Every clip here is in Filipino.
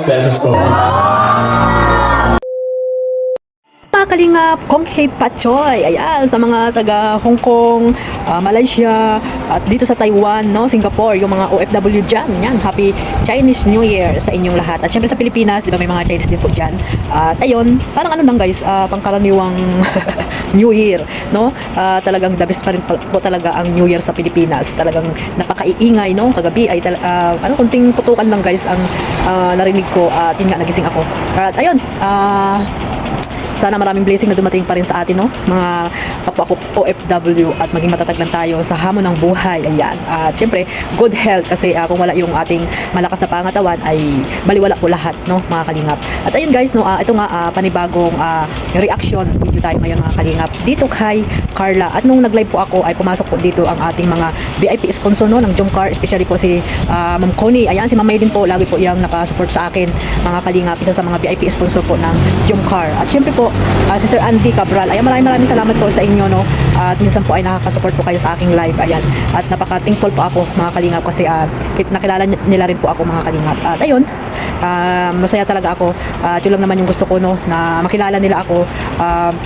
pesos po. Mga kalingap, Kong Hei Pachoy, ayan, sa mga taga Hong Kong, Malaysia, at dito sa Taiwan, no, Singapore, yung mga OFW dyan, yan, Happy Chinese New Year sa inyong lahat. At syempre sa Pilipinas, di ba may mga Chinese din po dyan. At ayun, parang ano lang guys, pangkaraniwang New Year, no, talagang the best pa rin po talaga ang New Year sa Pilipinas. Talagang napakaiingay, no, kagabi ay kunting putukan lang guys ang narinig ko at yun nga, nagising ako. At ayun, sana maraming blessing na dumating pa rin sa atin, no? Mga kapwa ko OFW, at maging matatag lang tayo sa hamon ng buhay. Ayan. At syempre, good health kasi kung wala yung ating malakas na pangatawan ay baliwala po lahat, no? Mga kalingap. At ayun guys, no, ito nga panibagong reaction video tayo ngayon mga kalingap. Dito kay Carla. At nung nag-live po ako ay pumasok po dito ang ating mga VIP sponsor, no, ng Jomcar, especially po si Ma'am Connie. Ayan, si Ma'am May din po, lagi po yung nakasupport sa akin mga kalingap, isa sa mga VIP sponsor po ng Jomcar. At syempre po si Sir Andy Cabral. Ayan, maraming salamat po sa inyo, no? At minsan po ay nakaka-support po kayo sa aking live. Ayan. At napaka-thankful po ako mga kalingap kasi nakilala nila rin po ako mga kalingap. At ayun, masaya talaga ako. At yun lang naman yung gusto ko, no, na makilala nila ako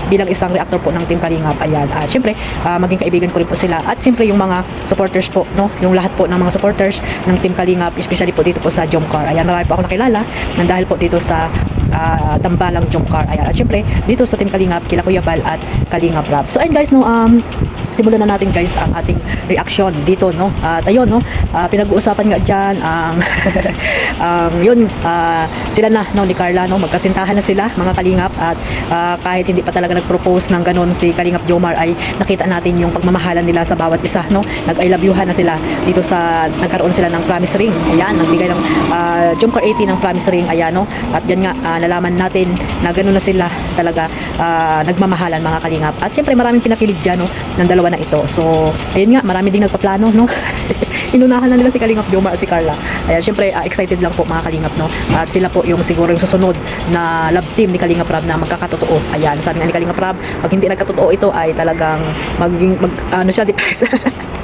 bilang isang reactor po ng Team Kalingap. Ayan. At syempre, maging kaibigan ko rin po sila. At syempre yung mga supporters po, no, yung lahat po ng mga supporters ng Team Kalingap, especially po dito po sa Jomcar. Ayan, marami po ako nakilala nang dahil po dito sa Tambalang Jomcar. Ayan. At syempre, dito sa Team Kalingap, kila Kuya Bal at Kalingap Rap. So ayun guys, no, simulan na natin guys ang ating reaction dito, no. At ayun, no, pinag-uusapan nga dyan yun, sila na, no, ni Carla, no, magkasintahan na sila mga kalingap. At kahit hindi pa talaga nag-propose ng ganun si Kalingap Jomar, ay nakita natin yung pagmamahalan nila sa bawat isa, no. Nag-I love you-han na sila dito sa, nagkaroon sila ng promise ring. Ayan, nagbigay ng Jomcar 80 ng promise ring. Ayan, no. At yan nga, nalaman natin na ganun na sila talaga nagmamahalan mga kalingap. At siyempre maraming pinapilig dyan, no, ng dalawa na ito. So ayun nga, marami ding nagpaplano, no. Inunahan na nila si Kalingap Jomar at si Carla. Ayan, syempre excited lang po mga kalingap, no. At sila po yung siguro yung susunod na love team ni Kalingap Rab na magkakatotoo. Ayan, sabi nga ni Kalingap Rab, pag hindi nagkatotoo ito ay talagang ano siya, depressed.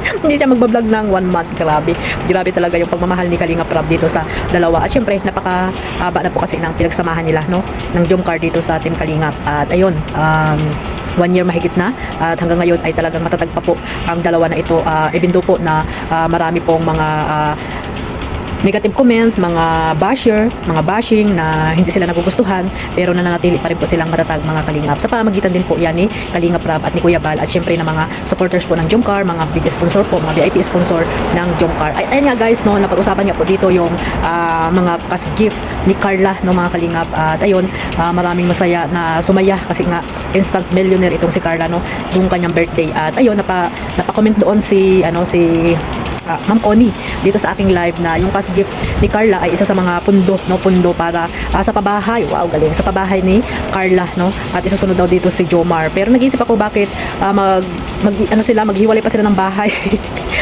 Hindi siya magbablog ng 1 month. Grabe talaga yung pagmamahal ni Kalingap Rab dito sa dalawa. At syempre napakahaba na po kasi ng pinagsamahan nila, no, ng Jomcar dito sa Team Kalingap. At ayun, 1 year mahigit na, at hanggang ngayon ay talagang matatag pa po ang dalawa na ito, even though po na marami pong mga negative comment, mga basher, mga bashing na hindi sila nagugustuhan, pero nananatili pa rin po silang matatag mga kalingap. Sa pamamagitan din po yan ni Kalingap Rab at ni Kuya Bal, at syempre ng mga supporters po ng Jomcar, mga big sponsor po, mga VIP sponsor ng Jomcar. Ayun nga guys, no, napag-usapan niya po dito yung mga cash gift ni Carla, no, mga kalingap. At ayun, maraming masaya na sumaya kasi nga instant millionaire itong si Carla, no, yung kanyang birthday. At ayun, napa-comment doon si Ma'am Connie dito sa aking live na yung cash gift ni Carla ay isa sa mga pundo, no, pundo para sa pabahay. Wow, galing, sa pabahay ni Carla, no. At isusunod daw dito si Jomar. Pero nag-iisip ako bakit maghiwalay pa sila ng bahay.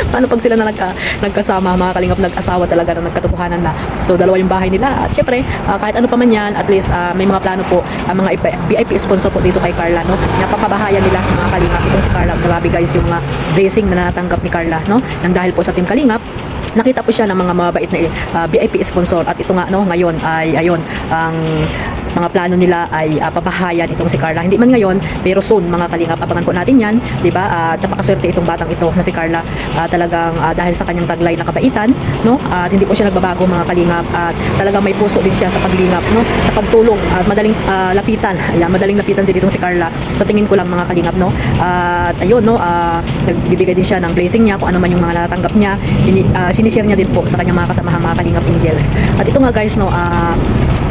Paano pag sila na nagkasama mga kalingap, nag-asawa talaga na nagkatotohanan na. So dalawa yung bahay nila. At syempre, kahit ano pa man yan, at least may mga plano po ang mga VIP sponsor po dito kay Carla, no. Napapabahayan nila mga kalingap itong si Carla. Grabe guys yung mga blessing na natanggap ni Carla, no, nang dahil po sa Team Kalingap. Nakita po siya ng mga mabait na VIP sponsor. At ito nga, no, ngayon ay ayun, ang mga plano nila ay pabahayan itong si Carla. Hindi man ngayon, pero soon mga kalingap, abangan po natin yan, di ba? Napakaswerte itong batang ito na si Carla, talagang dahil sa kanyang taglay na kabaitan, no, at hindi po siya nagbabago mga kalingap, at talagang may puso din siya sa paglingap, no, sa pagtulong, at madaling lapitan. Ayan, madaling lapitan din itong si Carla sa tingin ko lang mga kalingap, no. At ayun, no, nagbibigay din siya ng blessing niya kung ano man yung mga natanggap niya, sinishare niya din po sa kanyang mga kasamahan mga kalingap angels. At ito nga guys, no,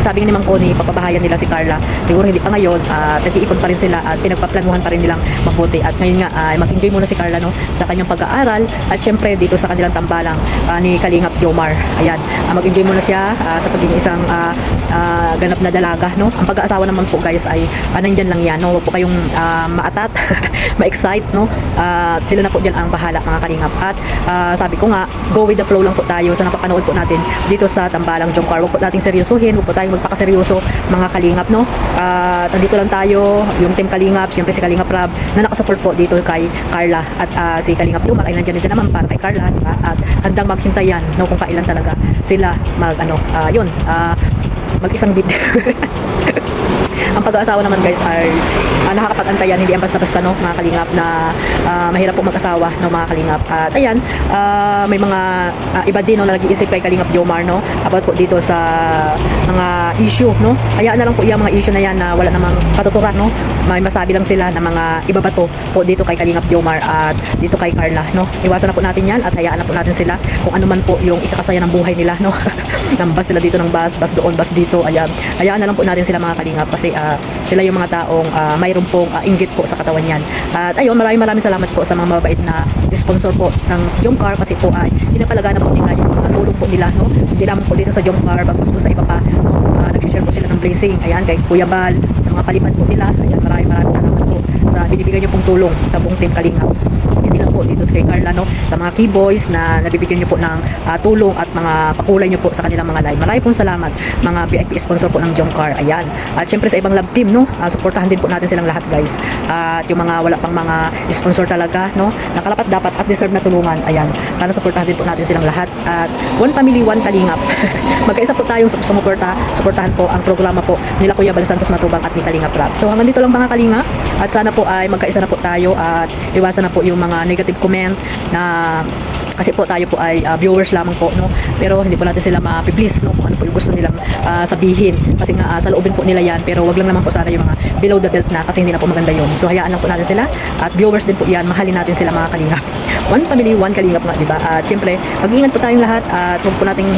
sabi ni Mang Connie, papabahayan nila si Carla. Siguro hindi pa ngayon, nag-iipon pa rin sila at pinagpaplanuhan pa rin nilang mabuti. At ngayon nga, mag-enjoy muna si Carla, no, sa kanyang pag-aaral, at syempre dito sa kanilang tambalang ni Kalingap Jomar. Ayan, mag-enjoy muna siya sa pagiging isang ganap na dalaga, no. Ang pag-aasawa naman po guys ay nandyan lang yan, no. Huwag po kayong maatat, ma-excite, no. Sila na po dyan ang bahala mga kalingap. At sabi ko nga, go with the flow lang po tayo sa napapanood po natin dito sa tambalang Jomcar. Huwag po nating seryosohin, huwag po tayong magpakaseryoso mga kalingap, no. Nandito lang tayo, yung Team Kalingap, siyempre si Kalingap Rab na nakasupport po dito kay Carla, at si Kalingap Jomar ay nandiyan din naman para kay Carla, diba? At handang maghintayan, no, kung kailan talaga sila yun, mag-isang bit. Ang pag-aasawa naman guys ay nakakapag-antayan, hindi ang basta-basta no mga kalingap na mahirap po mag-asawa no mga kalingap. At ayan, may mga iba din no na nag-iisip kay Kalingap Jomar no about po dito sa mga issue no. Hayaan na lang po yung mga issue na yan na wala namang katuturan no. May masabi lang sila na mga iba ba to po dito kay Kalingap Jomar at dito kay Carla no. Iwasan na po natin yan at hayaan na po natin sila kung ano man po yung ikakasaya ng buhay nila no. Nambas sila dito ng bus doon, bus dito. Ayan, hayaan na lang po natin sila mga kalingap kasi sila yung mga taong mayroon pong inggit po sa katawan yan. At ayun, maraming salamat po sa mga mababait na sponsor po ng Jomcar kasi po ay pinapalaga na po nila yung mga tulong po nila no. Hindi naman po dito sa Jomcar, bagkus po sa iba pa no, nagsishare po sila ng blessing. Ayan, kay Kuya Bal, sa mga palipad po nila. Ayan, maraming salamat po sa binibigyan niyo pong tulong sa buong team Kalingap. Hindi lang po dito kay Carla no, sa mga key boys na nabibigyan niyo po ng tulong at mga pakulay niyo po sa kanilang mga live. Maraming pong salamat mga VIP sponsor po ng Jomcar. Ayan. At syempre sa ibang love team no, suportahan din po natin silang lahat guys. At yung mga wala pang mga sponsor talaga no, nakalapat dapat at deserve na tulungan. Ayan. Sana suportahan din po natin silang lahat. At one family, one Kalingap. Magkaisa po tayong suportahan po ang programa po nila Kuya Bal Santos Matubang at ni Kalingap Rap. So hanggang dito lang mga Kalingap at sana po ay magkaisa na po tayo at iwasan na po yung mga negative comment na kasi po tayo po ay viewers lamang po no, pero hindi po natin sila ma-please no kung ano po yung gusto nilang sabihin kasi nga sa loobin po nila yan, pero wag lang naman po sana yung mga below the belt na kasi hindi na po maganda yun. So hayaan lang po natin sila at viewers din po yan, mahalin natin sila mga Kalingap. One family, one Kalingap nga, diba? At siyempre, mag-iingat po tayong lahat at huwag po nating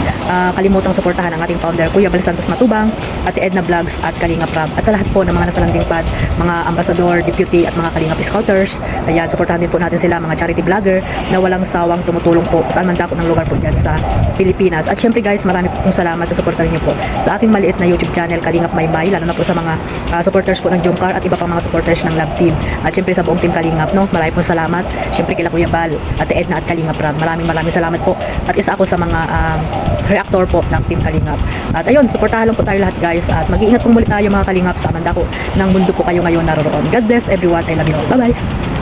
kalimutang suportahan ang ating founder, Kuya Bal Santos Matubang, Ate Edna Vlogs at Kalingap Rap. At sa lahat po ng mga nasa landing pad, mga ambassador, deputy at mga Kalingap Scouters, ayan, suportahan din po natin sila, mga charity vlogger na walang sawang tumutulong po saan man dako ng lugar po dyan sa Pilipinas. At siyempre guys, marami pong salamat sa suportahan niyo po sa aking maliit na YouTube channel, Kalingap Maybay, lalo na po sa mga supporters po ng Jomcar at iba pang mga supporters ng Love Team. At siyempre sa buong team Kalingap, no? Marami pong salamat. Siyempre kila Kuya Bal, Ate Edna at Kalingap Rap. Maraming salamat po. At isa ako sa mga reactor po ng team Kalingap. At ayun, suportahan lang po tayo lahat guys. At mag-iingat pong muli tayo mga Kalingap sa amanda ko ng mundo po kayo ngayon naroon. God bless everyone. I love you all. Bye bye.